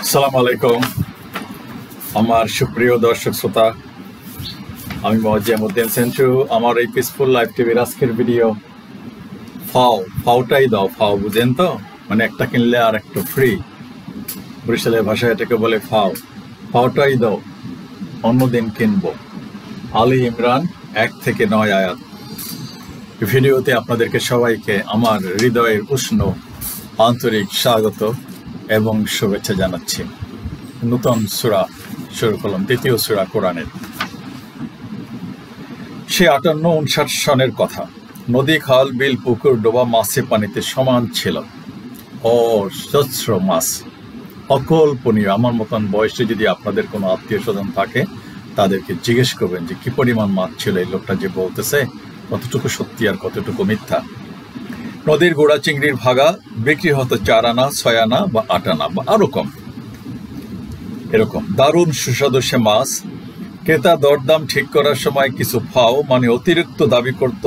আসসালামু আলাইকুম আমার সুপ্রিয় দর্শক শ্রোতা, আমি মজিয়ামউদ্দিন সেন্টু। আমার এই পিসফুল লাইফ টিভির আজকের ভিডিও ফাওটাই দাও। ফাও বুঝেন তো, মানে একটা কিনলে আর একটা ফ্রি। বরিশালের ভাষায় এটাকে বলে ফাওটাই দাও, অন্যদিন কিনবো। আলী ইমরান 1 থেকে 9 আয়াত। ভিডিওতে আপনাদেরকে সবাইকে আমার হৃদয়ের উষ্ণ আন্তরিক স্বাগত এবং শুভেচ্ছা জানাচ্ছি। নতুন সূরা শুরু করলাম, দ্বিতীয় সূরা কোরআনের। সে 58-59 সনের কথা। নদী, খাল, বিল, পুকুর ডোবা মাছে পানিতে সমান ছিল। অজস্র মাছ, অকল্পনীয়। আমার মতন বয়সে যদি আপনাদের কোনো আত্মীয় স্বজন থাকে, তাদেরকে জিজ্ঞেস করবেন যে কি পরিমাণ মাছ ছিল। এই লোকটা যে বলতেছে কতটুকু সত্যি আর কতটুকু মিথ্যা। নদীর গোড়া চিংড়ির ভাগা বিক্রি হতো 4 আনা, 6 আনা বা 8 আনা বা আরো কম। এরকম দারুণ সুস্বাদু সে মাছ। ক্রেতা দরদাম ঠিক করার সময় কিছু ফাও মানে অতিরিক্ত দাবি করত,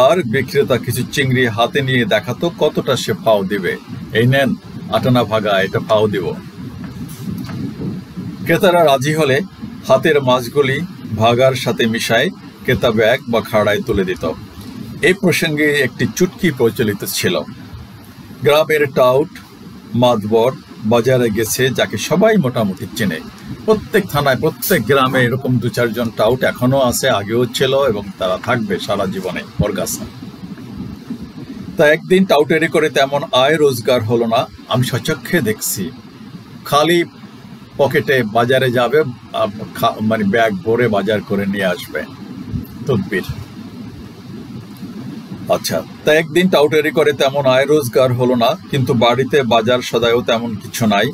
আর বিক্রেতা কিছু চিংড়ি হাতে নিয়ে দেখাতো কতটা সে ফাও দিবে। এই নেন 8 আনা ভাগা, এটা ফাও দিব। ক্রেতারা রাজি হলে হাতের মাছগুলি ভাগার সাথে মিশায় ক্রেতা ব্যাগ বা খাড়ায় তুলে দিত। এই প্রসঙ্গে একটি চুটকি প্রচলিত ছিল। গ্রামের টাউট মাতবর বাজারে গেছে, যাকে সবাই মোটামুটি চেনে। প্রত্যেক থানায়, প্রত্যেক গ্রামে এরকম 2-4 জন টাউট এখনো আছে, আগেও ছিল এবং তারা থাকবে সারা জীবনে বরগাছা। তা একদিন টাউটারি করে তেমন আয় রোজগার হলো না। আমি সচক্ষে দেখছি, খালি পকেটে বাজারে যাবে, মানে ব্যাগ ভরে বাজার করে নিয়ে আসবে। তদবির। আচ্ছা, তা একদিন টাউটারি করে তেমন আয় রোজগার হলো না, কিন্তু বাড়িতে বাজার সদায়ও তেমন কিছু নাই।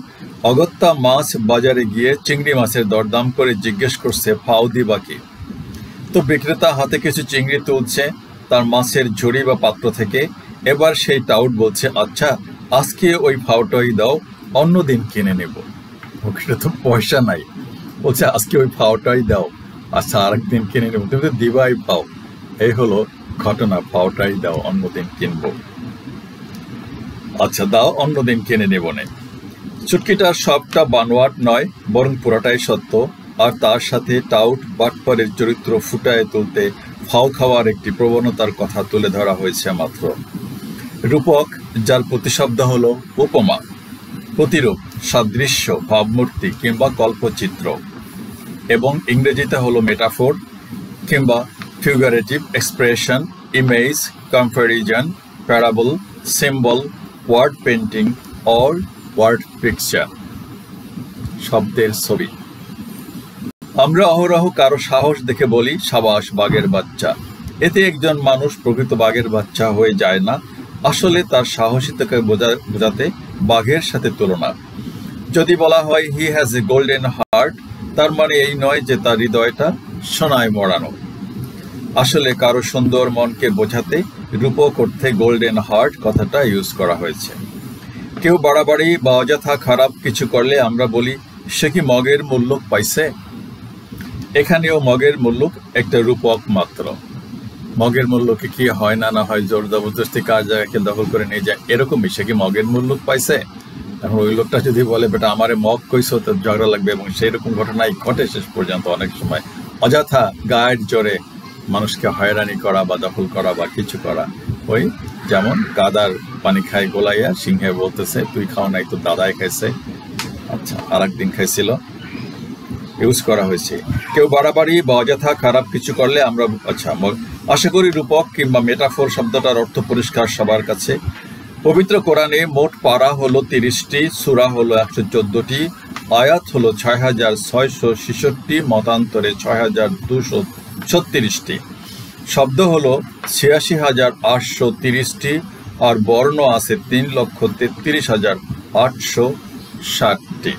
অগত্যা মাছ বাজারে গিয়ে চিংড়ি মাছের দরদাম করে জিজ্ঞেস করছে ফাও দিবা কি। তো বিক্রেতা হাতে কিছু চিংড়ি তুলছে তার মাছের ঝুড়ি বা পাত্র থেকে। এবার সেই টাউট বলছে, আচ্ছা আজকে ওই ফাওটাই দাও, অন্যদিন কিনে নেব। ওখানে তো পয়সা নাই, বলছে আজকে ওই ফাওটাই দাও, আচ্ছা আরেকদিন কিনে নেব। তুমি তো দিবাই ফাও। এই হলো ঘটনা। ফাওটাই দাও, অন্যদিন কিনবো। আচ্ছা দাও, অন্যদিন কিনে নেব না। চুটকিটার সবটা বানোয়াট নয়, বরং পুরাটাই সত্য। আর তার সাথে টাউট বাটপারের চরিত্র ফুটায় তুলতে ফাও খাওয়ার একটি প্রবণতার কথা তুলে ধরা হয়েছে মাত্র। রূপক, যার প্রতিশব্দ হলো উপমা, প্রতিরূপ, সাদৃশ্য, ভাবমূর্তি কিংবা কল্পচিত্র, এবং ইংরেজিতে হলো মেটাফোর কিংবা figurative expression, image, comparison, parable, symbol, word painting or word picture, শব্দের ছবি। আমরা অহরহ কারো সাহস দেখে বলি সাবাস বাঘের বাচ্চা। এতে একজন মানুষ প্রকৃত বাঘের বাচ্চা হয়ে যায় না, আসলে তার সাহসিতাকে বোঝাতে বাঘের সাথে তুলনা। যদি বলা হয় he has a golden heart, তার মানে এই নয় যে তার হৃদয়টা সোনায় মোড়ানো। আসলে কারো সুন্দর মনকে বোঝাতে রূপক অর্থে গোল্ডেন হার্ট কথাটা ইউজ করা হয়েছে। কেউ বাড়াবাড়ি বা অযথা খারাপ কিছু করলে আমরা বলি সে কি মগের মুল্লুক পাইছে। এখানেও মগের মুল্লুক একটা রূপক মাত্র। মগের মুল্লুকে কি হয় না হয়, জোর জবরদস্তি কার জায়গাকে দখল করে নিয়ে যায়, এরকমই। সে কি মগের মুল্লুক পাইছে? এখন ওই লোকটা যদি বলে বেটা আমারে মগ কইছো, তো ঝগড়া লাগবে। এবং সেই রকম ঘটনাই ঘটে শেষ পর্যন্ত। অনেক সময় অযথা গায়ের জোরে মানুষকে হয়রানি করা বা দখল করা বা কিছু করা। ওই যেমন গাদার পানি খায় গোলাইয়া, সিংহে বলতেছে তুই খাও নাই, তো দাদাই খাইছে। আচ্ছা, আর একদিন খাইছিল, ইউজ করা হয়েছে। কেউ বাড়াবাড়ি বা অযথা খারাপ কিছু করলে আমরা আশা করি রূপক কিংবা মেটাফোর শব্দটার অর্থ পরিষ্কার সবার কাছে। পবিত্র কোরআনে মোট পারা হলো 30টি, সূরা হলো 114টি, আয়াত হলো 6666, মতান্তরে 6236টি, শব্দ হলো 86,830টি, আর বর্ণ আছে 3,33,860টি।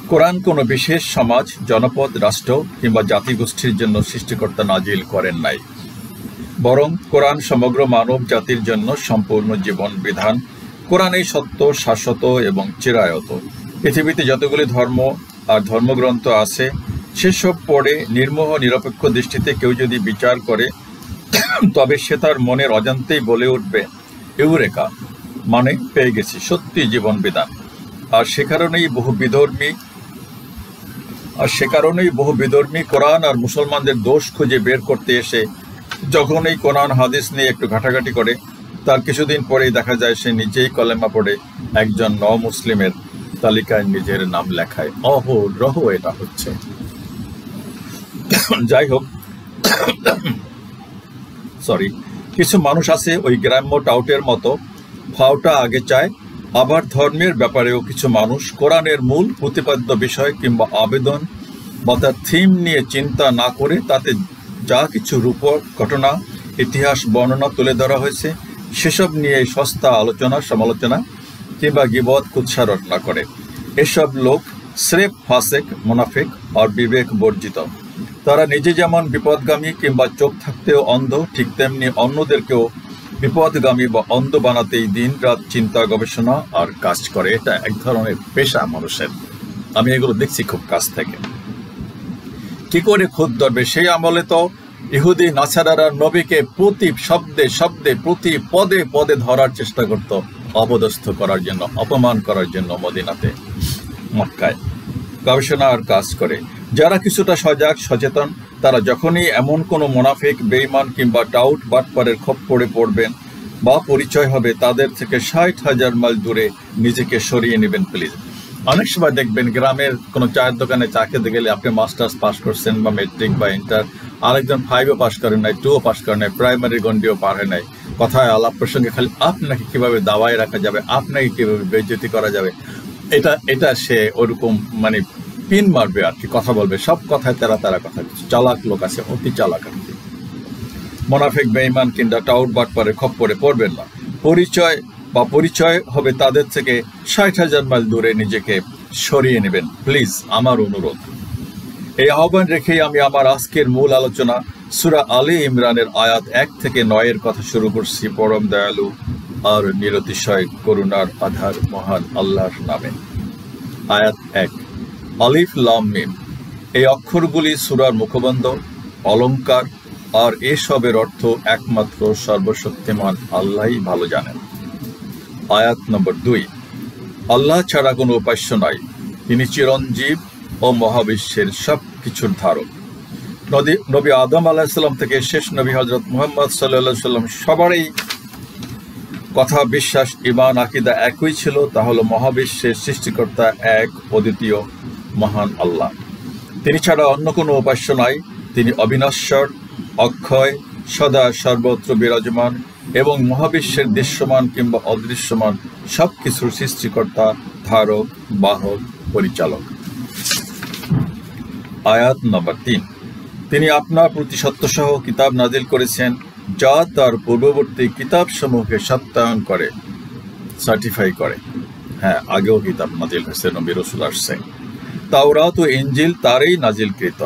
কোরআন কোনো বিশেষ সমাজ, জনপদ, রাষ্ট্র কিংবা জাতিগোষ্ঠীর জন্য সৃষ্টিকর্তা নাজিল করেন নাই, বরং কোরআন সমগ্র মানব জাতির জন্য সম্পূর্ণ জীবন বিধান। কোরআনই সত্য, শাশ্বত এবং চিরায়ত। পৃথিবীতে যতগুলি ধর্ম আর ধর্মগ্রন্থ আছে, সেসব পড়ে নির্মোহ নিরপেক্ষ দৃষ্টিতে কেউ যদি বিচার করে, তবে সে তার মনের অজান্তেই বলে উঠবে ইউরেকা, মানে পেয়ে গেছি, সত্যি জীবন বিধান। আর সে কারণেই বহু বিধর্মী কোরআন আর মুসলমানদের দোষ খুঁজে বের করতে এসে যখন এই কোরআন হাদিস নিয়ে একটু ঘাটাঘাটি করে, তার কিছুদিন পরেই দেখা যায় সে নিজেই কলেমা পড়ে একজন মুসলিমের তালিকায় নিজের নাম লেখায়। অহরহ এটা হচ্ছে। যাই হোক, কিছু মানুষ আছে ওই গ্রাম্য টাউটের মতো ফাওটা আগে চায়। আবার ধর্মের ব্যাপারেও কিছু মানুষ কোরআনের মূল প্রতিপাদ্য বিষয় কিংবা আবেদন বা তার থিম নিয়ে চিন্তা না করে তাতে যা কিছু রূপক ঘটনা, ইতিহাস, বর্ণনা তুলে ধরা হয়েছে সেসব নিয়ে সস্তা আলোচনা, সমালোচনা কিংবা গীবত কুৎসা রটনা করে। এসব লোক স্রেফ ফাসেক, মুনাফিক আর বিবেক বর্জিত। তারা নিজে যেমন বিপদগামী কিংবা চোখ থাকতেও অন্ধ, ঠিক তেমনি অন্যদেরকেও বিপদগামী বা অন্ধ বানাতেই দিন রাত চিন্তা, গবেষণা আর কাজ করে। এটা এক ধরনের পেশা মানুষের। আমি এগুলো দেখছি খুব কাছ থেকে। কি করে খুদ ধরবে? সেই আমলে তো ইহুদি নাছারারা নবীকে প্রতি শব্দে শব্দে, প্রতি পদে পদে ধরার চেষ্টা করত, অপদস্থ করার জন্য, অপমান করার জন্য মদিনাতে, মক্কায়। গবেষণা আর কাজ করে যারা কিছুটা সজাগ, সচেতন, তারা যখনই এমন কোনো মুনাফিক, বেঈমান কিংবা টাউট বাটপারের খপ্পরে পড়বেন বা পরিচয় হবে, তাদের থেকে 60,000 মাইল দূরে নিজেকে সরিয়ে নেবেন প্লিজ। অনেক সময় দেখবেন গ্রামের কোনো চায়ের দোকানে চা খেতে গেলে আপনি মাস্টার্স পাস করছেন বা মেট্রিক বা ইন্টার, আরেকজন 5ও পাস করেন নাই, 2ও পাস করেন নাই, প্রাইমারি গণ্ডিও পার হয় নাই, কথায় আলাপ প্রসঙ্গে খালি আপনাকে কিভাবে দাবায় রাখা যাবে, আপনাকে কিভাবে বেইজ্জতি করা যাবে, এটা সে ওরকম মানে পিন মারবে আর কি, কথা বলবে, সব কথায় তারা কথা। চালাক লোক আছে, অতি চালাক আর কি। মুনাফিক, বেঈমান কিংবা টাউট বাটপারের খপ্পরে পড়বেন না। পরিচয় হবে তাদের থেকে 60,000 মাইল দূরে নিজেকে সরিয়ে নেবেন প্লিজ, আমার অনুরোধ। এই আহ্বান রেখেই আমি আমার আজকের মূল আলোচনা সূরা আলে ইমরানের আয়াত 1 থেকে 9 কথা শুরু করছি। পরম দয়ালু আর নিরতিশয় করুণার আধার মহান আল্লাহর নামে। আয়াত 1, আলিফ লাম মিম। এই অক্ষরগুলি সূরার মুখবন্ধ, অলংকার, আর এসবের অর্থ একমাত্র সর্বশক্তিমান আল্লাহই ভালো জানেন। আয়াত নম্বর 2, আল্লাহ ছাড়া কোনো উপাস্য নাই, তিনি চিরঞ্জীব ও মহাবিশ্বের সব কিছুর ধারক। নবী আদম আলাইহিসসালাম থেকে শেষ নবী হযরত মুহাম্মদ সাল্লাল্লাহু আলাইহি সাল্লাম সবারই কথা, বিশ্বাস, ঈমান, আকীদা একই ছিল, তা হলো মহাবিশ্বের সৃষ্টিকর্তা এক অদ্বিতীয় মহান আল্লাহ। তিনি ছাড়া অন্য কোনো উপাস্য নাই। তিনি অবিনশ্বর, অক্ষয়, সদা সর্বত্র বিরাজমান এবং মহাবিশ্বের দৃশ্যমান কিংবা অদৃশ্যমান সব কিছুর সৃষ্টিকর্তা, ধারক, বাহক, পরিচালক। আয়াত নম্বর 3, তিনি আপনার প্রতি সত্যসহ কিতাব নাজিল করেছেন যা তার পূর্ববর্তী কিতাব সমূহকে সত্যায়ন করে, সার্টিফাই করে। হ্যাঁ, আগেও কিতাব নাজিল হয়েছে, নবী রাসূল আসছে। তাওরাত ও ইনজিল তারই নাজিলকৃত।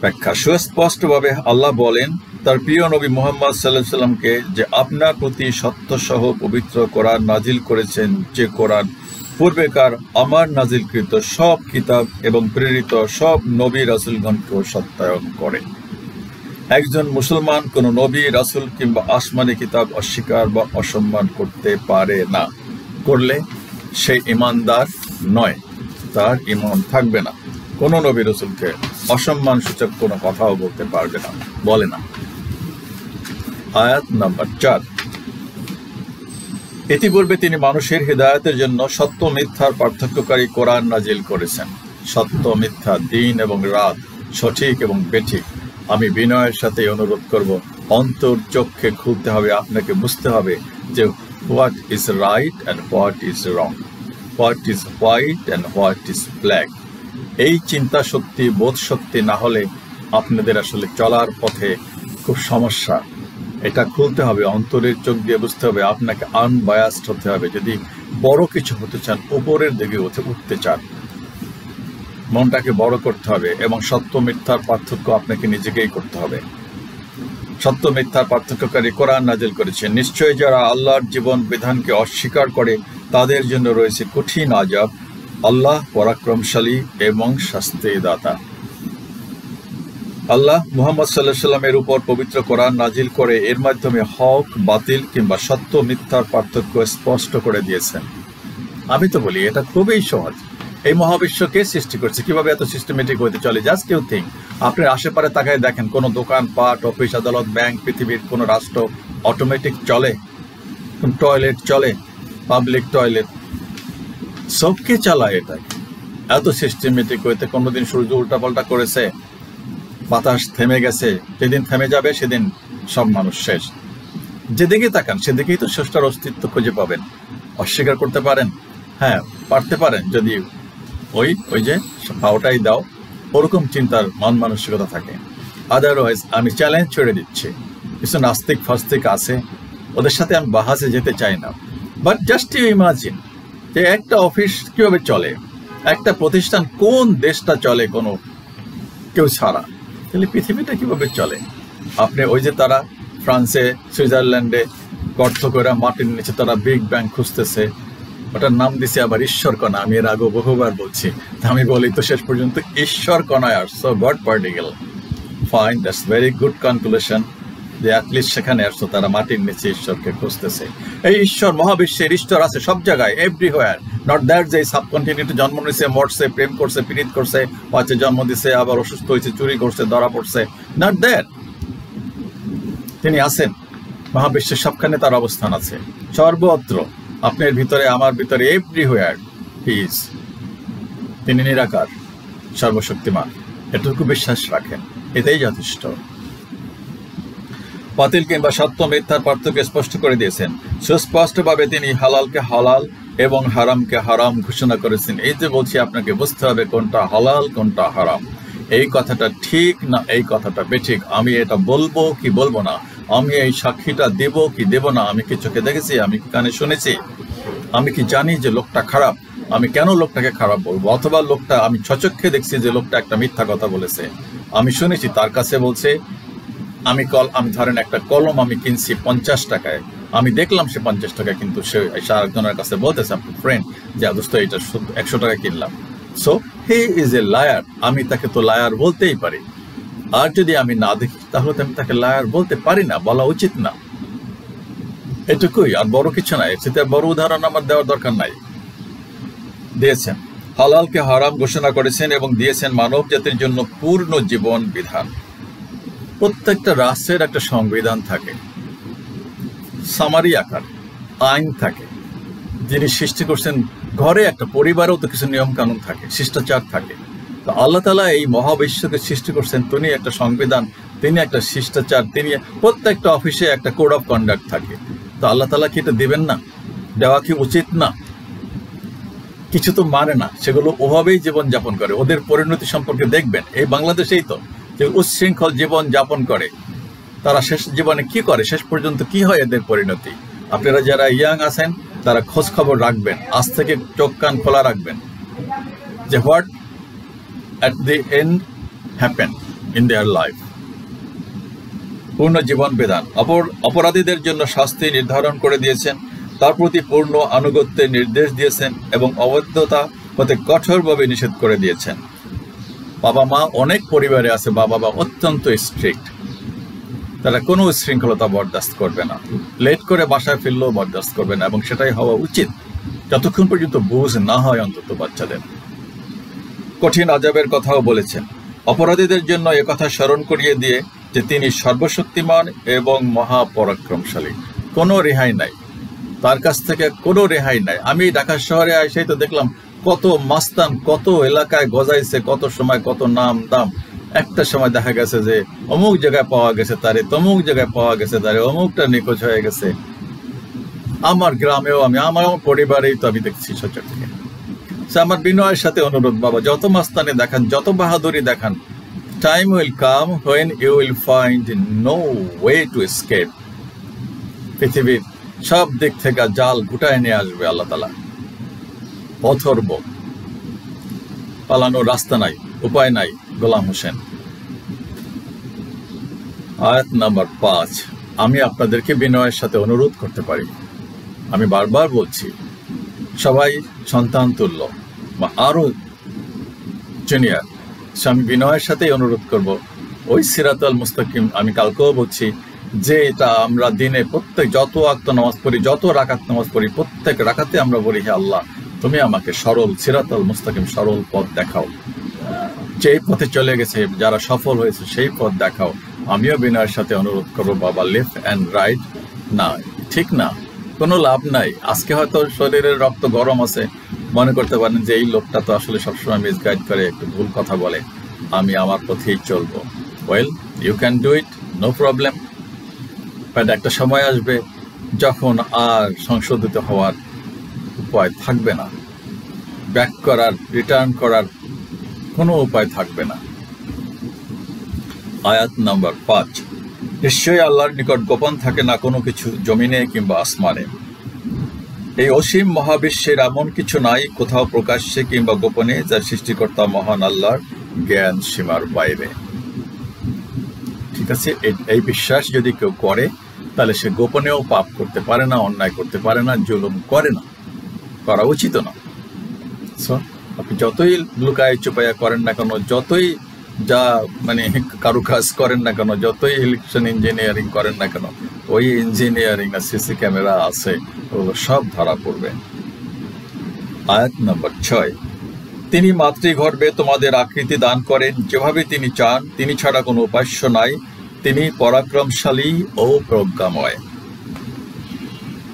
ব্যাখ্যা: সুস্পষ্টভাবে আল্লাহ বলেন তার প্রিয় নবী মুহাম্মদ সাল্লাল্লাহু আলাইহি সাল্লামকে যে আপনার প্রতি সত্যসহ পবিত্র কোরআন নাজিল করেছেন, যে কোরআন পূর্বেকার আমার নাজিলকৃত সব কিতাব এবং প্রেরিত সব নবী রাসূলগণকেও সত্যায়ন করে। একজন মুসলমান কোন নবী, রাসূল কিংবা আসমানি কিতাব অস্বীকার বা অসম্মান করতে পারে না। করলে সে ঈমানদার নয়, তার ঈমান থাকবে না। কোন নবী রাসূলকে অসম্মান সূচক কোনো কথাও বলতে পারবে না, বলে না। আয়াত নাম্বার 4, ইতিপূর্বে তিনি মানুষের হিদায়াতের জন্য সত্য মিথ্যার পার্থক্যকারী কোরআন নাজিল করেছেন। সত্য মিথ্যা, দিন এবং রাত, সঠিক এবং বেঠিক। আমি বিনয়ের সাথে অনুরোধ করব, অন্তর চোখে খুলতে হবে, আপনাকে বুঝতে হবে যে what is right and what is wrong, what is white and what is black. এই চিন্তা শক্তি, বোধ শক্তি না হলে আপনাদের আসলে চলার পথে খুব সমস্যা। এটা খুলতে হবে, অন্তরের চোখ দিয়ে বুঝতে হবে, আপনাকে আনবায়াসড হতে হবে। যদি বড় কিছু হতে চান, উপরের দিকে উঠতে চান, মনটাকে বড় করতে হবে এবং সত্য মিথ্যার পার্থক্য আপনাকে নিজেকেই করতে হবে। সত্য মিথ্যার পার্থক্যকারী কোরআন নাজিল করেছেন। নিশ্চয়ই যারা আল্লাহর জীবন বিধানকে অস্বীকার করে তাদের জন্য রয়েছে কঠিন আযাব। আল্লাহ পরাক্রমশালী এবং শাস্তিদাতা। আল্লাহ মুহাম্মদ সাল্লাল্লাহু আলাইহি সাল্লামের উপর পবিত্র কোরআন নাজিল করে এর মাধ্যমে হক, বাতিল কিংবা সত্য মিথ্যার পার্থক্য স্পষ্ট করে দিয়েছেন। আমি তো বলি এটা খুবই সহজ। এই মহাবিশ্বকে সৃষ্টি করছে কিভাবে এত সিস্টেমেটিক হতে চলে? Just you think. আপনার আশেপাশে তাকায় দেখেন, কোনো দোকান পাট, অফিস আদালত, ব্যাংক, পৃথিবীর কোনো রাষ্ট্র অটোমেটিক চলে? কোন টয়লেট চলে? পাবলিক টয়লেট সবকে চালায় এটা। এত সিস্টেমেটিক হইতে কোনোদিন সূর্য উল্টাপাল্টা করেছে? বাতাস থেমে গেছে, যেদিন থেমে যাবে সেদিন সব মানুষ শেষ। যেদিকে তাকান সেদিকেই তো স্রষ্টার অস্তিত্ব খুঁজে পাবেন। অস্বীকার করতে পারেন? হ্যাঁ পারতে পারেন, যদি ওই যে ভাওটাই দাও, ওরকম চিন্তার মন মানসিকতা থাকে। আদারওয়াইজ আমি চ্যালেঞ্জ ছেড়ে দিচ্ছি, কিছু নাস্তিক ফাস্তিক আছে, ওদের সাথে আমি বাহাসে যেতে চাই না। বাট জাস্ট ইউ ইমাজিন যে একটা অফিস কিভাবে চলে, একটা প্রতিষ্ঠান কোন দেশটা চলে কোনো কেউ ছাড়া, তাহলে পৃথিবীটা কিভাবে চলে? আপনি ওই যে তারা ফ্রান্সে, সুইজারল্যান্ডে গর্ত করে মাটির নিচে তারা বিগ ব্যাং খুঁজতেছে, ওটার নাম দিছে আবার ঈশ্বর কণা। আমি এর আগে বহুবার বলছি, আমি বলি তো শেষ পর্যন্ত ঈশ্বর কণায় আসছো, god particle. Fine, that's very good conclusion, যে অ্যাটলিস্ট সেখানে আসছো, তারা মাটির নিচে ঈশ্বরকে খুঁজতেছে। এই ঈশ্বর, মহাবিশ্বের ঈশ্বর আছে সব জায়গায়, এভরিহোয়ার। নট দ্যাট যে সাবকন্টিনেন্টে জন্ম নিছে, মরছে, প্রেম করছে, পীড়িত করছে, বাচ্চা জন্ম দিছে, আবার অসুস্থ হয়েছে, চুরি করছে, ধরা পড়ছে। Not that. তিনি আছেন মহাবিশ্বের সবখানে, তার অবস্থান আছে সর্বত্র, আপনার ভিতরে, আমার ভিতরে, এভরিহোয়ার হি ইজ। তিনি নিরাকার, সর্বশক্তিমান, এটুকু বিশ্বাস রাখেন, এটাই যথেষ্ট। বাতিল কিংবা সত্য মিথ্যার পার্থক্য স্পষ্ট করে দিয়েছেন। সুস্পষ্টভাবে তিনি হালালকে হালাল এবং হারামকে হারাম ঘোষণা করেছেন। এই যে বলছি, আপনাকে বুঝতে হবে কোনটা হালাল কোনটা হারাম, এই কথাটা ঠিক না এই কথাটা বেঠিক, আমি এটা বলবো কি বলবো না, আমি এই সাক্ষীটা দেব কি দেব না, আমি কি চোখে দেখেছি, আমি কি কানে শুনেছি, আমি কি জানি যে লোকটা খারাপ, আমি কেন লোকটাকে খারাপ বলবো? অথবা লোকটা আমি স্বচক্ষে দেখছি যে লোকটা একটা মিথ্যা কথা বলেছে, আমি শুনেছি তার কাছে বলছে, আমি ধরেন একটা কলম আমি কিনছি 50 টাকায়, আমি দেখলাম সে 50 টাকা, কিন্তু সে আরেকজনের কাছে বলতেছে, আপনার ফ্রেন্ড, যে দোস্ত এটা 100 টাকা কিনলাম। So he is a liar, আমি তাকে তো লায়ার বলতেই পারি। আর যদি আমি না দেখি তাহলে তো আমি তাকে লায়ার বলতে পারি না, বলা উচিত না। এটুকুই, আর বড় কিছু নাই, সেটা বড় উদাহরণ আমার দেওয়ার দরকার নাই। দিয়েছেন হালালকে হারাম ঘোষণা করেছেন এবং দিয়েছেন মানব জাতির জন্য পূর্ণ জীবন বিধান। প্রত্যেকটা রাষ্ট্রের একটা সংবিধান থাকে, সামারি আকার আইন থাকে, যিনি সৃষ্টি করছেন। ঘরে একটা পরিবারেও তো কিছু নিয়ম কানুন থাকে, শিষ্টাচার থাকে। তো আল্লাহ তাআলা এই মহাবিশ্বকে সৃষ্টি করছেন, তিনি একটা সংবিধান, তিনি একটা শিষ্টাচার, তিনি প্রত্যেকটা অফিসে একটা কোড অফ কন্ডাক্ট থাকে। তো আল্লাহ তাআলা কি এটা দেবেন না? দেওয়া কি উচিত না? কিছু তো মানে না, সেগুলো ওভাবেই জীবন যাপন করে। ওদের পরিণতি সম্পর্কে দেখবেন, এই বাংলাদেশেই তো যে উচ্ছৃঙ্খল জীবন যাপন করে, তারা শেষ জীবনে কি করে, শেষ পর্যন্ত কি হয় এদের পরিণতি। আপনারা যারা ইয়াং আছেন তারা খোঁজ খবর রাখবেন, আজ থেকে চোখ কান খোলা রাখবেন, যে what at the end happen in their life. পূর্ণ জীবন বিধান। অপরাধীদের জন্য শাস্তি নির্ধারণ করে দিয়েছেন, তার প্রতি পূর্ণ আনুগত্যের নির্দেশ দিয়েছেন এবং অবৈধতা হতে কঠোরভাবে নিষেধ করে দিয়েছেন। বাবা মা অনেক পরিবারে আছে, বাবা মা অত্যন্ত স্ট্রিক্ট, তারা কোনো শৃঙ্খলতা বরদাস্ত করবে না, লেট করে বাসায় ফিরলেও বরদাস্ত করবে না, এবং সেটাই হওয়া উচিত যতক্ষণ পর্যন্ত বুঝ না হয় অন্তত বাচ্চাদের। কঠিন আযাবের কথাও বলেছেন, অপরাধীদের জন্য একথা স্মরণ করিয়ে দিয়ে যে তিনি সর্বশক্তিমান এবং মহাপরাক্রমশালী, কোনো রেহাই নাই তার কাছ থেকে, কোনো রেহাই নাই। আমি ঢাকা শহরে এসেই তো দেখলাম কত মাস্তান কত এলাকায় গজাইছে, কত সময় কত নাম দাম। একটা সময় দেখা গেছে যে অমুক জায়গায় পাওয়া গেছে তারে, তমুক জায়গায় পাওয়া গেছে তারে, অমুকটা নিখোঁজ হয়ে গেছে। আমার গ্রামেও আমার পরিবারেই তো আমি দেখছি সচক্ষে। আমার বিনয়ের সাথে অনুরোধ, বাবা যত মাস্তানি দেখান, যত বাহাদুরি দেখান, time will come when you will find no way to escape. পৃথিবীর সব দিক থেকে জাল গুটায় নিয়ে আসবে আল্লাহ তাআলা। অথর্ব, পালানোর রাস্তা নাই, উপায় নাই। গোলাম হোসেন। আয়াত নাম্বার 5। আমি আপনাদেরকে বিনয়ের সাথে অনুরোধ করতে পারি, আমি বারবার বলছি, সবাই সন্তান তুল্য বা আরো জুনিয়র, আমি বিনয়ের সাথেই অনুরোধ করব, ওই সিরাতুল মুস্তাকিম আমি কালকেও বলছি যে এটা আমরা দিনে প্রত্যেক যত ওয়াক্ত নামাজ পড়ি, যত রাকাত নামাজ পড়ি, প্রত্যেক রাকাতে আমরা বলি, হে আল্লাহ তুমি আমাকে সরল সিরাতাল মুস্তাকিম সরল পথ দেখাও, যেই পথে চলে গেছে যারা সফল হয়েছে সেই পথ দেখাও। আমিও বিনয়ের সাথে অনুরোধ করবো, বাবা লেফট অ্যান্ড রাইট না, ঠিক না, কোনো লাভ নাই। আজকে হয়তো শরীরের রক্ত গরম আছে, মনে করতে পারেন যে এই লোকটা তো আসলে সবসময় মিসগাইড করে, একটু ভুল কথা বলে, আমি আমার পথেই চলবো। Well, you can do it, no problem. But একটা সময় আসবে যখন আর সংশোধিত হওয়ার উপায় থাকবে না, ব্যাক করার, রিটার্ন করার কোনো উপায় থাকবে না। আয়াত নাম্বার 5, নিশ্চয়ই আল্লাহর নিকট গোপন থাকে না কোনো কিছু জমিনে কিংবা আসমানে। এই অসীম মহাবিশ্বের এমন কিছু নাই কোথাও প্রকাশ্যে কিংবা গোপনে, যা সৃষ্টিকর্তা মহান আল্লাহর জ্ঞান সীমার বাইরে। ঠিক আছে, এই বিশ্বাস যদি কেউ করে তাহলে সে গোপনেও পাপ করতে পারে না, অন্যায় করতে পারে না, জুলুম করে না, করা উচিত না। আপনি যতই লুকায় চুপাইয়া করেন না কেন, যতই যা মানে কারুকাজ করেন না কেন, যতই ইলেকট্রিশিয়ান ইঞ্জিনিয়ারিং করেন না কেন, ওই ইঞ্জিনিয়ারিং আর সিসি ক্যামেরা আছে, ওগুলো সব ধরা পড়বে। আয়াত নম্বর 6, তিনি মাতৃগর্ভে তোমাদের আকৃতি দান করেন যেভাবে তিনি চান, তিনি ছাড়া কোনো উপাস্য নাই, তিনি পরাক্রমশালী ও প্রজ্ঞাময়।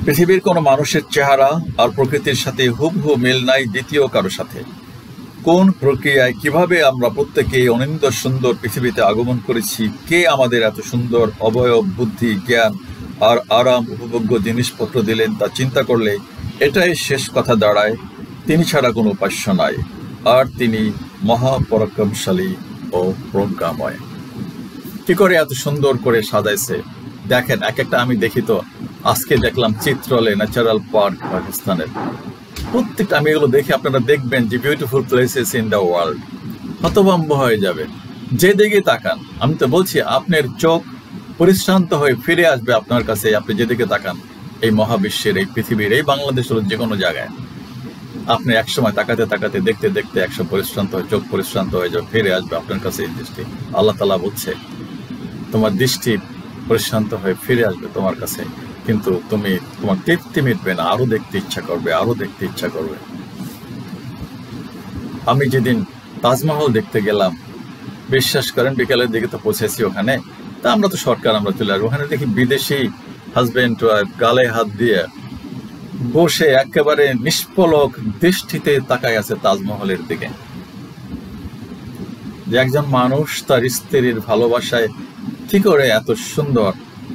পৃথিবীর কোনো মানুষের চেহারা আর প্রকৃতির সাথে হুবহু মিল নাই দ্বিতীয় কারো সাথে। কোন প্রক্রিয়ায় কিভাবে আমরা প্রত্যেকে এই অনিন্দ সুন্দর পৃথিবীতে আগমন করেছি, কে আমাদের এত সুন্দর অবয়ব, বুদ্ধি, জ্ঞান আর আরাম উপভোগ্য জিনিসপত্র দিলেন, তা চিন্তা করলে এটাই শেষ কথা দাঁড়ায়, তিনি ছাড়া কোনো উপাস্য নাই, আর তিনি মহাপরাক্রমশালী ও প্রজ্ঞাময়। কি করে এত সুন্দর করে সাজাইছে দেখেন। এক একটা আমি দেখি তো, আজকে দেখলাম চিত্রলে ন্যাচারাল পার্ক পাকিস্তানের, প্রত্যেকটা আমি এগুলো দেখে আপনারা দেখবেন যে beautiful places in the world, হতভম্ব হয়ে যাবেন যেদিকে তাকান। আমি তো বলছি আপনার চোখ পরিশ্রান্ত হয়ে ফিরে আসবে আপনার কাছে, আপনি যেদিকে তাকান এই মহাবিশ্বের, এই পৃথিবীর, এই বাংলাদেশের যে কোনো জায়গায় আপনি একসময় তাকাতে তাকাতে দেখতে দেখতে পরিশ্রান্ত হয়ে, চোখ পরিশ্রান্ত হয়ে যাবে, ফিরে আসবে আপনার কাছে এই দৃষ্টি। আল্লাহ তাআলা বলছে তোমার দৃষ্টি পরিশ্রান্ত হয়ে ফিরে আসবে তোমার কাছে, কিন্তু তোমার তৃপ্তি মিটবে না, আরো দেখতে ইচ্ছা করবে, আরো দেখতে ইচ্ছা করবে। আমি যেদিন তাজমহল দেখতে গেলাম, বিশ্বাস করেন বিকেলের দিকে তো পৌঁছেছি ওখানে, তা আমরা তো সরকার আমরা চলে আসবো, ওখানে দেখি বিদেশি হাজবেন্ড ওয়াইফ গালে হাত দিয়ে বসে একেবারে নিষ্পলক দৃষ্টিতে তাকায় আছে তাজমহলের দিকে। যে একজন মানুষ তার স্ত্রীর ভালোবাসায় কি করে এত সুন্দর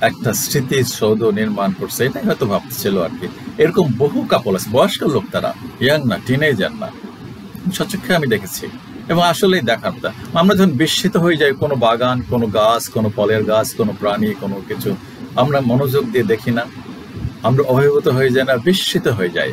একটা স্মৃতিসৌধ নির্মাণ করছে, এটাই হয়তো ভাবছিল আর কি। এরকম বহু কাপল আছে, বয়স্ক লোক, তারা ইয়াং না, টিনেজার না, সচক্ষে আমি দেখেছি। এবং আসলেই দেখার, আমরা যখন বিস্মিত হয়ে যাই কোনো বাগান, কোনো গাছ, কোনো ফলের গাছ, কোনো প্রাণী, কোনো কিছু আমরা মনোযোগ দিয়ে দেখি না, আমরা অভিভূত হয়ে যাই না, বিস্মিত হয়ে যাই।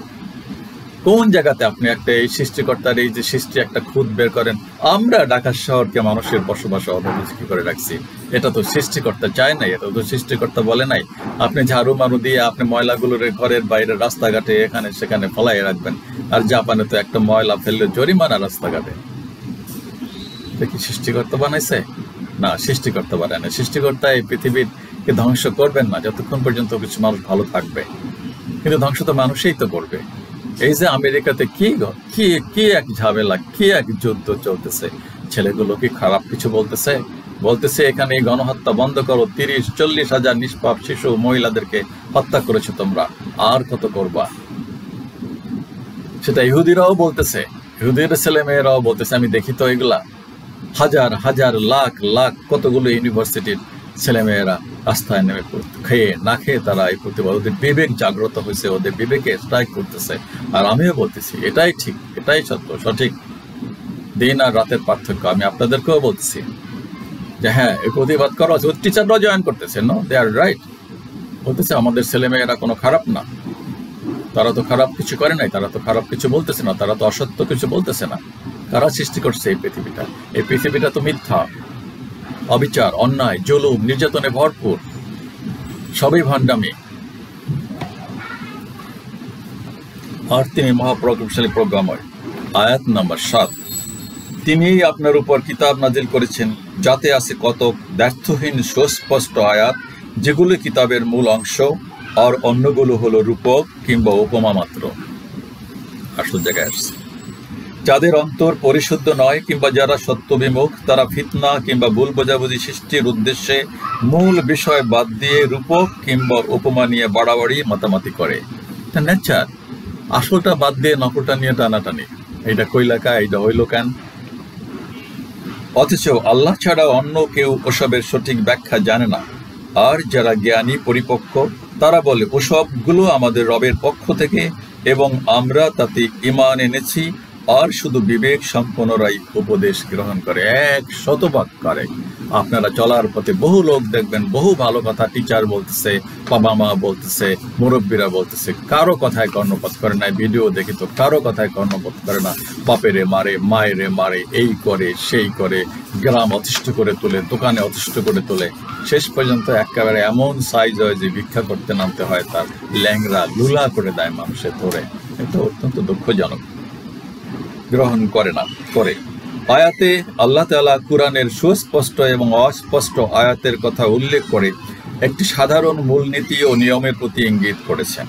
কোন জায়গাতে আপনি একটা এই সৃষ্টিকর্তার এই যে সৃষ্টি একটা খুঁত বের করেন। আমরা ঢাকা শহরকে মানুষের বসবাসে অনুপযোগী করে রাখছি, এটা তো সৃষ্টিকর্তা চায় নাই, এটা তো সৃষ্টিকর্তা বলে নাই আপনি ঝাড়ু মারু দিয়ে আপনি ময়লাগুলোর ঘরের বাইরে রাস্তাঘাটে এখানে সেখানে ফলাই রাখবেন। আর জাপানে তো একটা ময়লা ফেললে জরিমানা রাস্তাঘাটে। এটা কি সৃষ্টিকর্তা বানাইছে? না, সৃষ্টিকর্তা বানায় না। সৃষ্টিকর্তা এই পৃথিবীকে ধ্বংস করবেন না যতক্ষণ পর্যন্ত কিছু মানুষ ভালো থাকবে, কিন্তু ধ্বংস তো মানুষই তো করবে। এই যে আমেরিকাতে কি এক ঝামেলা, কি এক যুদ্ধ চলতেছে, ছেলেগুলো কি খারাপ কিছু বলতেছে এখানে এই গণহত্যা বন্ধ করো, 30-40 হাজার নিষ্পাপ শিশু মহিলাদেরকে হত্যা করেছো তোমরা, আর কত করবা? সেটা ইহুদিরাও বলতেছে, ইহুদির ছেলে মেয়েরাও বলতেছে। আমি দেখি তো এগুলা, হাজার হাজার লাখ লাখ কতগুলো ইউনিভার্সিটির ছেলে মেয়েরা রাস্তায় নেমে খেয়ে না খেয়ে তারা এই প্রতিবাদ, ওদের বিবেক জাগ্রত হয়েছে, ওদের বিবেকে স্ট্রাইক করতেছে। আর আমিও বলতেছি এটাই ঠিক, এটাই সত্য, সঠিক। দিন আর রাতের পার্থক্য আমি আপনাদেরকেও বলতেছি যে হ্যাঁ, এই প্রতিবাদ করা হচ্ছে। টিচাররাও জয়েন করতেছে, নো দে আর রাইট, বলতেছে আমাদের ছেলে মেয়েরা কোনো খারাপ না, তারা তো খারাপ কিছু করে নাই, তারা তো খারাপ কিছু বলতেছে না, তারা তো অসত্য কিছু বলতেছে না। কারা সৃষ্টি করছে এই পৃথিবীটা? এই পৃথিবীটা তো মিথ্যা, অবিচার, অন্যায়, জুলুম, নির্যাতনে ভরপুর, সবই ভণ্ডামি। আর তিনি মহাপ্রজ্ঞাশালী, প্রজ্ঞাময়। আয়াত নাম্বার 7, তিনিই আপনার উপর কিতাব নাজিল করেছেন যাতে আছে কতক ব্যর্থহীন সুস্পষ্ট আয়াত, যেগুলো কিতাবের মূল অংশ, আর অন্যগুলো হলো রূপক কিংবা উপমা মাত্র। আসল জায়গায় আসছে। যাদের অন্তর পরিশুদ্ধ নয় কিংবা যারা সত্য বিমুখ, তারা ফিতনা কিংবা ভুল বোঝাবুঝি সৃষ্টির উদ্দেশ্যে মূল বিষয় বাদ দিয়ে রূপক কিংবা উপমা নিয়ে বাড়াবাড়ি মাতামাতি করে। এটা নেচার। আসলটা বাদ দিয়ে নকলটা নিয়ে টানাটানি, এইটা কইলাকা, এইটা হইল কেন। অথচ আল্লাহ ছাড়া অন্য কেউ ওসবের সঠিক ব্যাখ্যা জানে না। আর যারা জ্ঞানী পরিপক্ক তারা বলে ওসবগুলো আমাদের রবের পক্ষ থেকে এবং আমরা তাতে ঈমান এনেছি। আর শুধু বিবেক সম্পন্নরাই উপদেশ গ্রহণ করে। 100% করে। আপনারা চলার পথে বহু লোক দেখবেন, বহু ভালো কথা টিচার বলতেছে, বাবা মা বলতেছে, মুরব্বীরা বলতেছে, কারো কথায় কর্ণপাত করে না। ভিডিও দেখি তো কারো কথায় কর্ণপাত করে না। বাপেরে মারে, মায়েরে মারে, এই করে সেই করে, গ্রাম অতিষ্ঠ করে তোলে, দোকানে অতিষ্ঠ করে তোলে। শেষ পর্যন্ত একেবারে এমন সাইজ হয় যে ভিক্ষা করতে নামতে হয়, তার ল্যাংরা লুলা করে দেয় মানুষের ধরে। এটা অত্যন্ত দুঃখজনক। গ্রহণ করে না করে। আয়াতে আল্লাহ তাআলা কুরআনের সুস্পষ্ট এবং অস্পষ্ট আয়াতের কথা উল্লেখ করে একটি সাধারণ মূলনীতি ও নিয়মের প্রতি ইঙ্গিত করেছেন,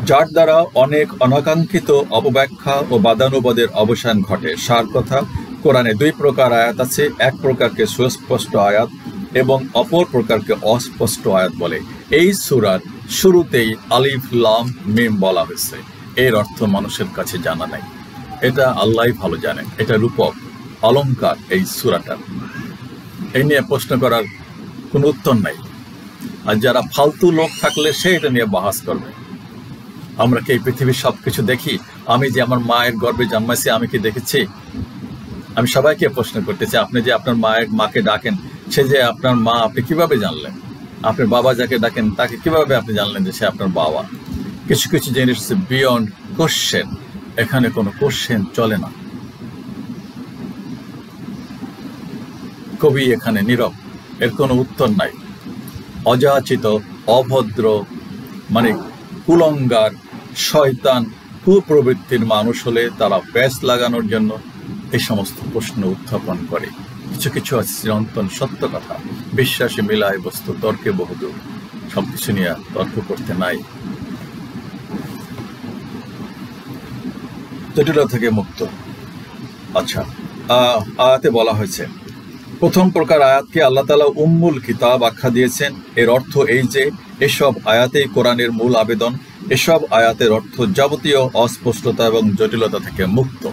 যার দ্বারা অনেক অনাকাঙ্ক্ষিত অপব্যাখ্যা ও বাদানুবাদের অবসান ঘটে। সার কথা, কোরআনে 2 প্রকার আয়াত আছে। এক প্রকারকে সুস্পষ্ট আয়াত এবং অপর প্রকারকে অস্পষ্ট আয়াত বলে। এই সূরার শুরুতেই আলিফ লাম মিম বলা হয়েছে। এর অর্থ মানুষের কাছে জানা নাই, এটা আল্লাহই ভালো জানেন। এটা রূপক অলংকার এই সূরাটার। এই নিয়ে প্রশ্ন করার কোনো উত্তর নাই। আর যারা ফালতু লোক থাকলে সে এটা নিয়ে বাহাস করবে। আমরা কি এই পৃথিবীর সবকিছু দেখি? আমি যে আমার মায়ের গর্ভে জন্মাইছি, আমি কি দেখেছি? আমি সবাইকে প্রশ্ন করতেছি, আপনি যে আপনার মাকে ডাকেন, সে যে আপনার মা, আপনি কিভাবে জানলেন? আপনার বাবা যাকে ডাকেন তাকে কিভাবে আপনি জানলেন যে সে আপনার বাবা? কিছু কিছু জিনিস বিয়ন্ড কোশ্চেন। এখানে কোনো কোশ্চেন চলে না। কবি এখানে নীরব, এর কোনো উত্তর নাই। অযাচিত, অভদ্র, মানে কুলঙ্গার, শয়তান, কুপ্রবৃত্তির মানুষ হলে তারা প্যাচ লাগানোর জন্য এই সমস্ত প্রশ্ন উত্থাপন করে। কিছু কিছু আছে চিরন্তন সত্য কথা, বিশ্বাসে মিলায় বস্তু, তর্কে বহুদূর। সবকিছু নিয়ে তর্ক করতে নাই। জটিলতা থেকে মুক্ত। আচ্ছা, আয়াতে বলা হয়েছে, প্রথম প্রকার আয়াতকে আল্লাহ তাআলা উম্মুল কিতাব আখ্যা দিয়েছেন। এর অর্থ এই যে এসব আয়াতেই কোরআনের মূল আবেদন। এসব আয়াতের অর্থ যাবতীয় অস্পষ্টতা এবং জটিলতা থেকে মুক্ত।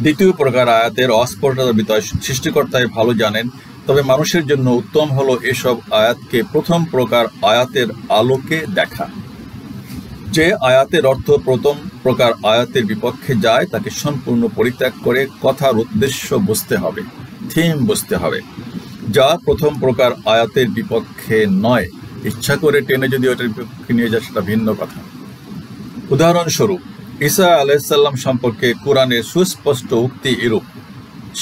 দ্বিতীয় প্রকার আয়াতের অস্পষ্টতার বিষয় সৃষ্টিকর্তাই ভালো জানেন, তবে মানুষের জন্য উত্তম হলো এসব আয়াতকে প্রথম প্রকার আয়াতের আলোকে দেখা। যে আয়াতের অর্থ প্রথম প্রকার আয়াতের বিপক্ষে যায় তাকে সম্পূর্ণ পরিত্যাগ করে কথার উদ্দেশ্য বুঝতে হবে, থিম বুঝতে হবে। যা প্রথম প্রকার আয়াতের বিপক্ষে নয়। ইচ্ছা করে টেনে যদি ওটার বিপক্ষে নিয়ে যায় সেটা ভিন্ন কথা। উদাহরণস্বরূপ, ঈসা আলাইহিস সালাম সম্পর্কে কোরআনের সুস্পষ্ট উক্তি এরূপ,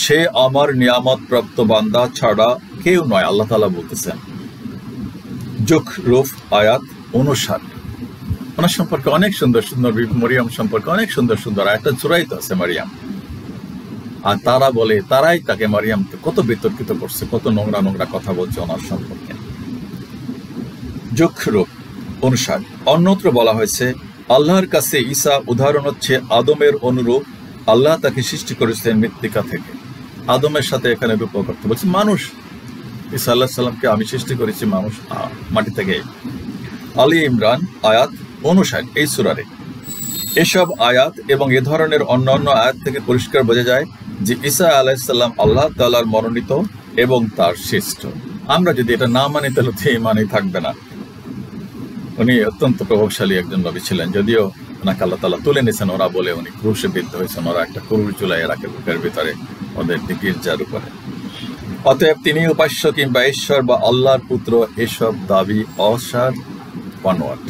সে আমার নিয়ামত প্রাপ্ত বান্দা ছাড়া কেউ নয়। আল্লাহ তাআলা বলতেছেন। যুখরুফ আয়াত 59। ওনার সম্পর্কে অনেক সুন্দর সুন্দর, মরিয়ম সম্পর্কে অনেক সুন্দর সুন্দর আয়াত সূরায় তো আছে মারিয়াম। আর তারা বলে, তারাই তাকে মারিয়ামকে কত বিতর্কিত করছে, কত নোংরা নোংরা কথা বলছে ওনার সম্পর্কে। যুখরুফ 59। অন্যত্র বলা হয়েছে, আল্লাহর কাছে ঈসা উদাহরণ হচ্ছে আদমের অনুরূপ। আল্লাহ তাকে সৃষ্টি করেছিলেন মৃত্তিকা থেকে। আদমের সাথে এখানে রূপ করতে বলছে মানুষ। ঈসা আলাইহিস সালামকে আমি সৃষ্টি করেছি মানুষ, মাটি থেকে। আলী ইমরান আয়াত 59 এই সূরারে। এসব আয়াত এবং এ ধরনের অন্যান্য আয়াত থেকে পরিষ্কার বোঝা যায় যে ঈসা আলাইহিস সালাম আল্লাহ তাআলার মনোনীত এবং তার সৃষ্ট। আমরা যদি এটা না মানি তাহলে তো ইমানই থাকবে না। উনি অত্যন্ত প্রভাবশালী একজন নবী ছিলেন, যদিও ওনাকে আল্লাহ তাআলা তুলে নিয়েছেন ওরা বলে উনি ক্রুশে বিদ্ধ হয়েছেন। ওরা একটা ক্রুশ ঝুলাইয়ে রাখে বুকের ভিতরে ওদের গির্জার উপরে। অতএব তিনি উপাস্য কিংবা ঈশ্বর বা আল্লাহর পুত্র, এসব দাবি অসার বানোয়াট।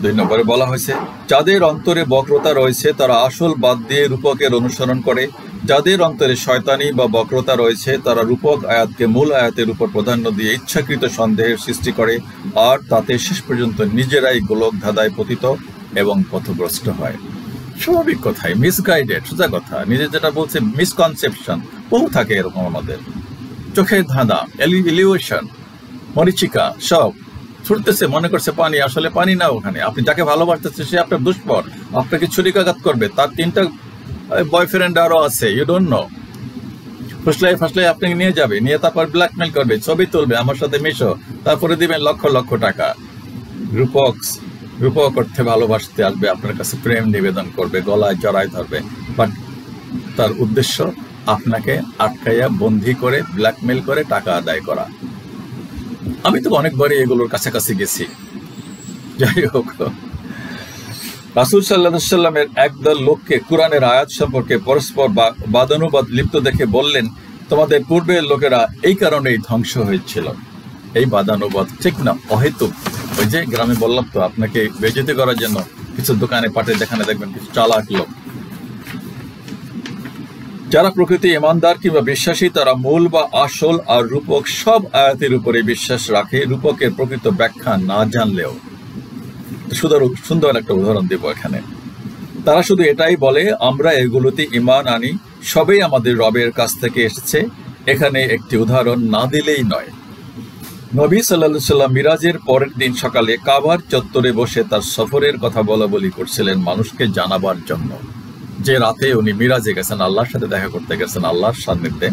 2 নম্বরে বলা হয়েছে, যাদের অন্তরে বক্রতা রয়েছে তারা আসল বাদ দিয়ে রূপকের অনুসরণ করে। যাদের অন্তরে শয়তানি বা বক্রতা রয়েছে তারা রূপক আয়াতকে মূল আয়াতের উপর প্রাধান্য দিয়ে ইচ্ছাকৃত সন্দেহের সৃষ্টি করে, আর তাতে শেষ পর্যন্ত নিজেরাই গোলক ধাঁধায় পতিত এবং পথভ্রষ্ট হয়। স্বাভাবিক কথাই, মিসগাইডেড, সোজা কথা। নিজে যেটা বলছে মিসকনসেপশন বহু থাকে এরকম আমাদের। চোখের ধাঁধা, ইলিউশন, মরিচিকা, সব ছুটতেছে, মনে করছে পানি, আসলে পানি না ওখানে। আপনি যাকে ভালোবাসতেছে সে আপনার দুষ্পর, আপনাকে ছুরিকাঘাত করবে, তার 3টা বয়ফ্রেন্ড আরো আছে, ইউ ডোন্ট নো। ফাসলাই আপনাকে নিয়ে যাবে, নিয়ে তারপর ব্ল্যাকমেল করবে, ছবি তুলবে, আমার সাথে মিশো, তারপরে দিবেন লক্ষ লক্ষ টাকা। রূপক অর্থে ভালোবাসতে আসবে, আপনার কাছে প্রেম নিবেদন করবে, গলায় জড়ায় ধরবে, বাট তার উদ্দেশ্য আপনাকে আটকাইয়া বন্দি করে ব্ল্যাকমেল করে টাকা আদায় করা। আমি তো অনেকবারই এগুলোর কাছাকাছি গেছি। যাই হোক, রাসূল সাল্লাল্লাহু আলাইহি ওয়াসাল্লামের একদল লোককে কুরআনের আয়াত সম্পর্কে পরস্পর বাদানুবাদ লিপ্ত দেখে বললেন, তোমাদের পূর্বের লোকেরা এই কারণেই ধ্বংস হয়েছিল। এই বাদানুবাদ ঠিক না, অহেতুক। ওই যে গ্রামে বললাম তো, আপনাকে বেইজ্জতি করার জন্য কিছু দোকানে পাটে, যেখানে দেখবেন কিছু চালাক লোক। যারা প্রকৃতি ইমানদার কিংবা বিশ্বাসী, তারা মূল বা আসল আর রূপক সব আয়াতের উপরে বিশ্বাস রাখে, রূপকের প্রকৃত ব্যাখ্যা না জানলেও। সুন্দর একটা উদাহরণ দেব এখানে। তারা শুধু এটাই বলে, আমরা এগুলোতে ঈমান আনি, সবই আমাদের রবের কাছ থেকে এসেছে। এখানে একটি উদাহরণ না দিলেই নয়। নবী সাল্লাল্লাহু আলাইহি ওয়াসাল্লাম মিরাজের পরের দিন সকালে কাবার চত্বরে বসে তার সফরের কথা বলাবলি করছিলেন মানুষকে জানাবার জন্য, যে রাতে উনি মিরাজে গেছেন, আল্লাহর সাথে দেখা করতে গেছেন, আল্লাহর সান্নিধ্যে।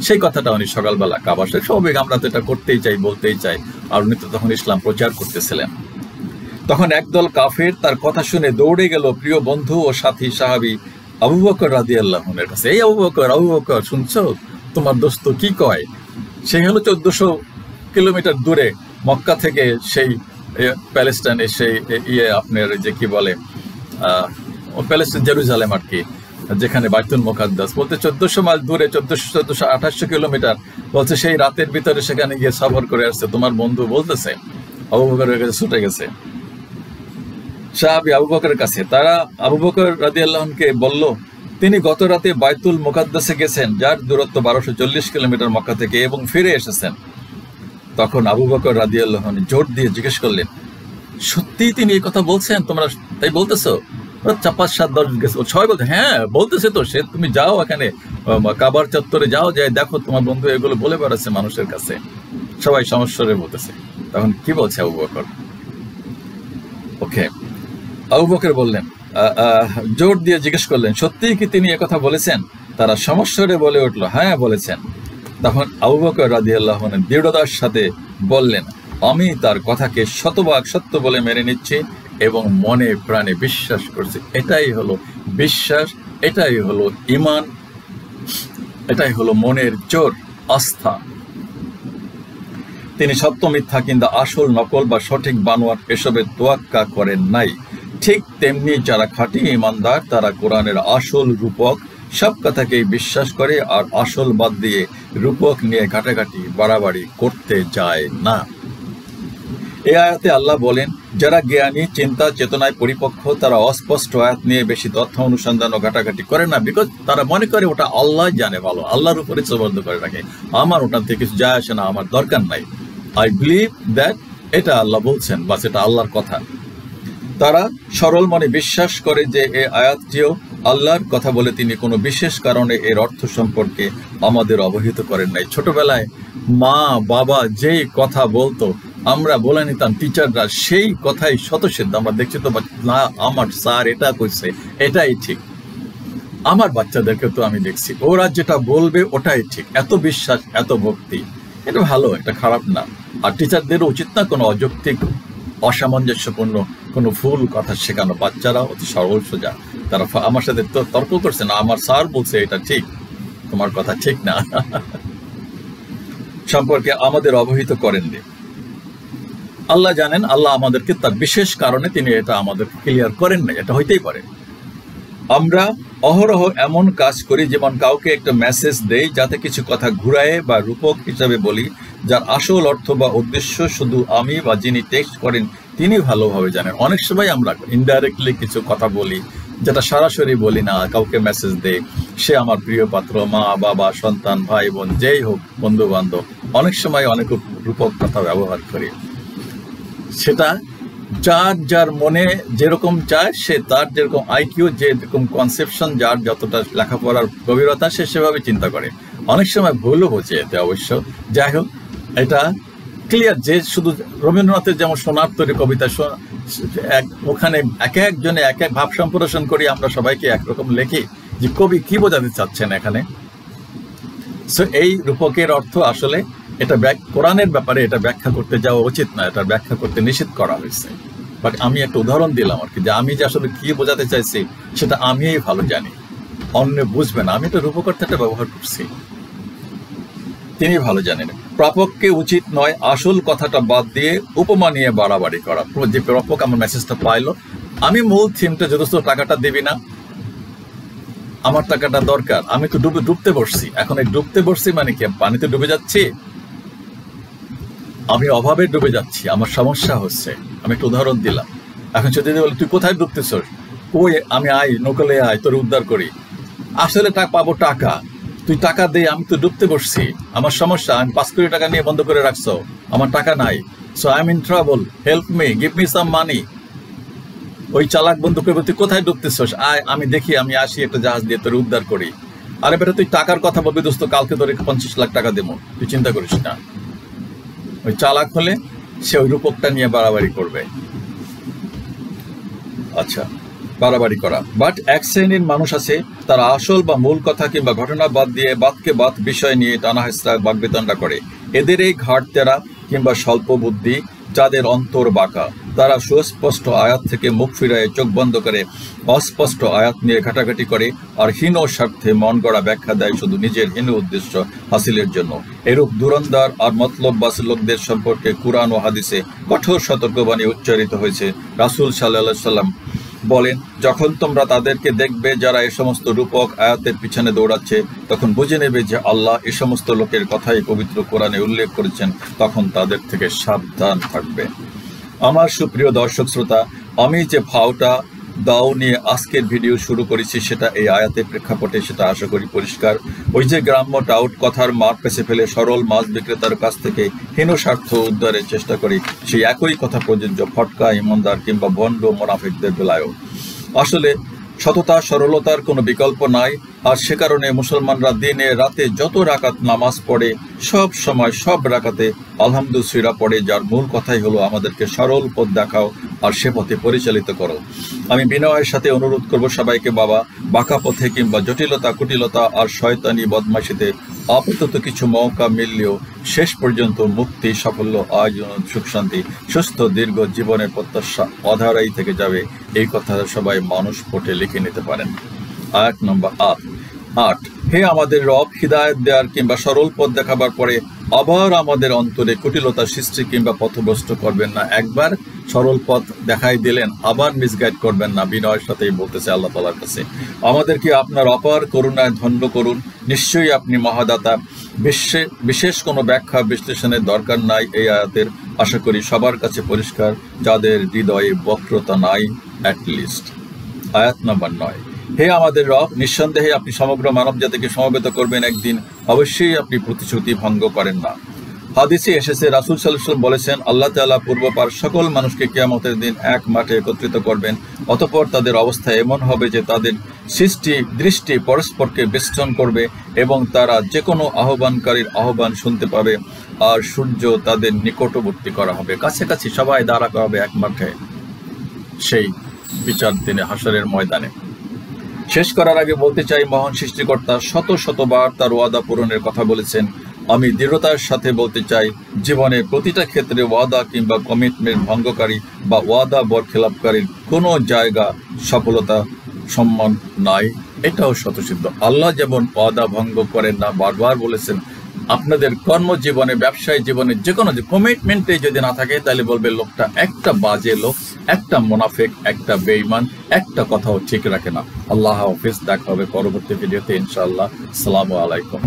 সেই কথাটা উনি সকালবেলা কাবার সবাই, আমরা তো এটা করতেই চাই, বলতেই চাই, আর উনি তো তখন ইসলাম প্রচার করতেছিলেন। তখন একদল কাফের তার কথা শুনে দৌড়ে গেল প্রিয় বন্ধু ও সাথী সাহাবী আবু বকর রাদিয়াল্লাহু আনহুর কাছে। এই আবু বকর, শুনছো তোমার দোস্ত কি কয়? সে হলো 1400 কিলোমিটার দূরে মক্কা থেকে, সেই প্যালেস্টাইনে, সেই আপনার যে কি বলে প্যালেস্টাইন, জেরুজালেম আর কি, যেখানে বাইতুল মুকাদ্দাস, বলতে 1400 মাইল দূরে, 1400 কিলোমিটার। বলছে সেই রাতের ভিতরে সেখানে গিয়ে সফর করে আসছে। তোমার বন্ধু বলতেছে আবু বকরের কাছে ছুটে গেছে, সাহাবী আবু বকরের কাছে। তারা আবু বকর রাদিয়াল্লাহু আনহুকে বলল, তিনি গত রাতে বাইতুল মুকাদ্দাসে গেছেন, যার দূরত্ব 1240 কিলোমিটার মক্কা থেকে, এবং ফিরে এসেছেন। তখন আবু বকর রাদিয়াল্লাহু আনহু জোর দিয়ে জিজ্ঞেস করলেন, সত্যিই তিনি এই কথা বলছেন? তোমরা তাই বলতেছো? 5-7-10 গেছে, সবাই বলতে, হ্যাঁ বলতেছে তো সে, তুমি যাও এখানে কাবার চত্বরে যাও, যাই দেখো তোমার বন্ধু এগুলো বলে বেড়াচ্ছে মানুষের কাছে। সবাই সমস্বরে বলতেছে। তখন কি বলছে আবু বকর? ওকে, আবু বকর বললেন, জোর দিয়ে জিজ্ঞেস করলেন, সত্যিই কি তিনি একথা বলেছেন? তারা সমস্বরে বলে উঠল, হ্যাঁ বলেছেন। তখন আবু বকর রাদিয়াল্লাহু আনহু দৃঢ়তার সাথে বললেন, আমি তার কথাকে শতভাগ সত্য বলে মেনে নিচ্ছি এবং মনে প্রাণে বিশ্বাস করছি। এটাই হলো বিশ্বাস, এটাই হলো ঈমান, এটাই হলো মনের জোর, আস্থা। তিনি সত্য মিথ্যা কিংবা আসল নকল বা সঠিক বানোয়াট এসবের তোয়াক্কা করেন নাই। ঠিক তেমনি যারা খাঁটি ঈমানদার, তারা কোরআনের আসল রূপক সব কথাকেই বিশ্বাস করে, আর আসল বাদ দিয়ে রূপক নিয়ে ঘাটাঘাটি বাড়াবাড়ি করতে যায় না। এই আয়াতে আল্লাহ বলেন, যারা জ্ঞানী, চিন্তা চেতনায় পরিপক্ক, তারা অস্পষ্ট আয়াত নিয়ে বেশি তথ্য অনুসন্ধান ও ঘাটাঘাটি করে না, বিকজ তারা মনে করে ওটা আল্লাহ জানে ভালো, আল্লাহর উপরে সবর্দ করে রাখে, আমার ওটার থেকে কিছু যায় আসে না, আমার দরকার নাই। আই বিলিভ দ্যাট এটা আল্লাহ বলছেন, বাস এটা আল্লাহর কথা। তারা সরল মনে বিশ্বাস করে যে এই আয়াতটিও আল্লাহর কথা বলে তিনি কোনো বিশেষ কারণে এর অর্থ সম্পর্কে আমাদের অবহিত করেন নাই। ছোটবেলায় মা বাবা যেই কথা বলতো, আমরা বলে নিতাম, টিচাররা সেই কথাই শতসিদ্ধ। আমরা দেখছি তো, না আমার স্যার এটা কইছে, এটাই ঠিক। আমার বাচ্চাদেরকে তো আমি দেখছি, ওরা যেটা বলবে ওটাই ঠিক। এত বিশ্বাস, এত ভক্তি, এটা ভালো, এটা খারাপ না। আর টিচারদেরও উচিত না কোনো অযৌক্তিক, অসামঞ্জস্যপূর্ণ কোনো ভুল কথা শেখানো। বাচ্চারা অতি সরল সোজা, তারা আমার সাথে তো তর্ক করছে না, আমার স্যার বলছে এটা ঠিক, তোমার কথা ঠিক না সম্পর্কে আমাদের অবহিত করেননি। আল্লাহ জানেন, আল্লাহ আমাদেরকে তার বিশেষ কারণে তিনি এটা আমাদের ক্লিয়ার করেন না, এটা হইতেই পারে। আমরা অহরহ এমন কাজ করি, যেমন কাউকে একটা মেসেজ দেই যাতে কিছু কথা ঘুরায়ে বা রূপক হিসাবে বলি, যার আসল অর্থ বা উদ্দেশ্য শুধু আমি বা যিনি টেক্সট করেন তিনি ভালোভাবে জানেন। অনেক সময় আমরা ইনডাইরেক্টলি কিছু কথা বলি যেটা সরাসরি বলি না, কাউকে মেসেজ দেই, সে আমার প্রিয় পাত্র, মা বাবা, সন্তান, ভাই বোন, যেই হোক, বন্ধু বান্ধব, অনেক সময় অনেক রূপক কথা ব্যবহার করি। সেটা যার যার মনে যেরকম চায়, সে তার যেরকম আইকিউ, যেরকম কনসেপশন, যার যতটা লেখাপড়ার গভীরতা, সে সেভাবে চিন্তা করে। অনেক সময় ভুলও হচ্ছে এতে অবশ্য। যাই হোক, এটা ক্লিয়ার, যে শুধু রবীন্দ্রনাথের যেমন সোনার তৈরি কবিতা, ওখানে এক একজনে এক এক ভাব সম্প্রসারণ করি, আমরা সবাইকে একরকম লেখি, যে কবি কি বোঝাতে চাচ্ছেন এখানে। সো এই রূপকের অর্থ আসলে এটা কোরআনের ব্যাপারে এটা ব্যাখ্যা করতে যাওয়া উচিত না, এটা ব্যাখ্যা করতে নিষেধ করা হয়েছে। বাট আমি একটা উদাহরণ দিলাম আর কি, যে আমি যে আসলে কি বোঝাতে চাইছি সেটা আমিই ভালো জানি, অন্য বুঝবে না। আমি একটা রূপকর্তাটা ব্যবহার করছি, তিনি ভালো জানেন। প্রাপককে উচিত নয় আসল কথাটা বাদ দিয়ে উপমা নিয়ে বাড়াবাড়ি করা। যে প্রাপক আমার মেসেজটা পাইলো, আমি মূল থিমটা যথেষ্ট টাকাটা দেবি না, আমার টাকাটা দরকার, আমি তো ডুবতে বসছি। এখন এই ডুবতে বসছি মানে কি, পানিতে ডুবে যাচ্ছি, আমি অভাবে ডুবে যাচ্ছি, আমার সমস্যা হচ্ছে। আমি একটা উদাহরণ দিলাম। এখন সে যদি বলে তুই কোথায় ডুবতেছ, ওই আমি আয় নকলে আয় তোর উদ্ধার করি, আসলে পাবো টাকা, তুই টাকা দে, আমি তো ডুবতে বসছি, আমার সমস্যা, আমি 5 কোটি টাকা নিয়ে বন্ধ করে রাখছো, আমার টাকা নাই, so I am in trouble, help me, give me some money. ওই চালাক বন্ধু করবে তুই কোথায় ডুবতেছস, আয় আমি দেখি, আমি আসি একটা জাহাজ দিয়ে তোর উদ্ধার করি। আরে বেটা তুই টাকার কথা বলবি দোস্ত, কালকে তোর 50 লাখ টাকা দেবো, তুই চিন্তা করিস না। ওই চালাক হলে সে ওই রূপকটা নিয়ে বাড়াবাড়ি করবে। আচ্ছা, বাড়াবাড়ি করা। বাট এক শ্রেণীর মানুষ আছে, তারা আসল বা মূল কথা কিংবা ঘটনা বাদ দিয়ে বাদকে বাদ বিষয় নিয়ে টানাহেঁচড়া বাগবিতণ্ডা করে। এদের এই ঘাটতেরা কিংবা স্বল্প বুদ্ধি, যাদের অন্তর বাঁকা, তারা সুস্পষ্ট আয়াত থেকে মুখ ফিরায় চোখ বন্ধ করে অস্পষ্ট আয়াত নিয়ে ঘাটাঘাটি করে, আর হীন স্বার্থে মন গড়া ব্যাখ্যা দেয় শুধু নিজের হীন উদ্দেশ্য হাসিলের জন্য। এরূপ দুরন্দার আর মতলববাজ লোকদের সম্পর্কে কুরআন ও হাদিসে কঠোর সতর্কবাণী উচ্চারিত হয়েছে। রাসূল সাল্লাল্লাহু আলাইহি ওয়াসাল্লাম বলেন, যখন তোমরা তাদেরকে দেখবে যারা এ সমস্ত রূপক আয়াতের পিছনে দৌড়াচ্ছে, তখন বুঝে নেবে যে আল্লাহ এ সমস্ত লোকের কথাই পবিত্র কোরআনে উল্লেখ করেছেন, তখন তাদের থেকে সাবধান থাকবে। আমার সুপ্রিয় দর্শক শ্রোতা, আমি যে ভাওটা দাও নিয়ে আজকের ভিডিও শুরু করেছি সেটা এই আয়াতের প্রেক্ষাপটে, সেটা আশা করি পরিষ্কার। ওই যে গ্রাম্য টাউট কথার মার পেছে ফেলে সরল মাছ বিক্রেতার কাছ থেকে হীন স্বার্থ উদ্ধারের চেষ্টা করি, সেই একই কথা প্রযোজ্য ফটকা ইমানদার কিংবা ভণ্ড মোনাফিকদের বেলায়ও। আসলে সততা সরলতার কোনো বিকল্প নাই, আর সে কারণে মুসলমানরা দিনে রাতে যত রাকাত নামাজ পড়ে সব সময় সব রাকাতে আলহামদুলিল্লাহ পড়ে, যার মূল কথাই হলো আমাদেরকে সরল পথ দেখাও আর সে পথে পরিচালিত করো। আমি বিনয়ের সাথে অনুরোধ করব সবাইকে, বাবা, বাঁকা পথে কিংবা জটিলতা কুটিলতা আর শয়তানি বদমাশিতে আপাতত কিছু মৌকা মিললেও শেষ পর্যন্ত মুক্তি, সাফল্য, আয়োজন, সুখ শান্তি, সুস্থ দীর্ঘ জীবনের প্রত্যাশা অধারাই থেকে যাবে, এই কথাটা সবাই মানুষ পটে লিখে নিতে পারেন। আয়াত নম্বর 8। হে আমাদের রব, হিদায়াত দেওয়ার কিংবা সরল পথ দেখাবার পরে আবার আমাদের অন্তরে কুটিলতা সৃষ্টি কিংবা পথভ্রষ্ট করবেন না। একবার সরল পথ দেখাই দিলেন, আবার মিসগাইড করবেন না। বিনয়ের সাথেই বলতেছে আল্লাহ তাআলার কাছে, আমাদেরকে আপনার অপার করুণায় ধন্য করুন, নিশ্চয়ই আপনি মহাদাতা। বিশেষ কোনো ব্যাখ্যা বিশ্লেষণের দরকার নাই এই আয়াতের, আশা করি সবার কাছে পরিষ্কার, যাদের হৃদয়ে বক্রতা নাই অ্যাটলিস্ট। আয়াত নম্বর 9। হে আমাদের রব, নিঃসন্দেহে আপনি সমগ্র মানব জাতিকে সমবেত করবেন একদিন, অবশ্যই আপনি প্রতিশ্রুতি ভঙ্গ করেন না। হাদিসে এসেছে, রাসূল সাল্লাল্লাহু আলাইহি ওয়াসাল্লাম বলেছেন, আল্লাহ তাআলা পূর্বপার সকল মানুষকে কিয়ামতের দিন এক মাঠে একত্রিত করবেন, অতঃপর তাদের অবস্থা এমন হবে যে তাদের দৃষ্টি পরস্পরকে বেষ্টন করবে এবং তারা যে কোনো আহ্বানকারীর আহ্বান শুনতে পাবে, আর সূর্য তাদের নিকটবর্তী করা হবে, কাছাকাছি সবাই দাঁড়া করা হবে এক মাঠে সেই বিচার দিনে, হাসরের ময়দানে। শেষ করার আগে বলতে চাই, মহান সৃষ্টিকর্তা শতবার তার ওয়াদা পূরণের কথা বলেছেন। আমি দৃঢ়তার সাথে বলতে চাই, জীবনের প্রতিটা ক্ষেত্রে ওয়াদা কিংবা কমিটমেন্ট ভঙ্গকারী বা ওয়াদা বরখেলাপকারীর কোনো জায়গা সফলতা সম্মান নাই, এটাও স্বতঃসিদ্ধ। আল্লাহ যেমন ওয়াদা ভঙ্গ করেন না, বারবার বলেছেন। আপনাদের কর্মজীবনে, ব্যবসায়ী জীবনে, যে কোনো কমিটমেন্টে যদি না থাকে, তাহলে বলবে লোকটা একটা বাজে লোক, একটা মুনাফিক, একটা বেঈমান, একটা কথাও ঠিক রাখে না। আল্লাহ হাফেজ, দেখা হবে পরবর্তী ভিডিওতে ইনশাআল্লাহ। আসসালামু আলাইকুম।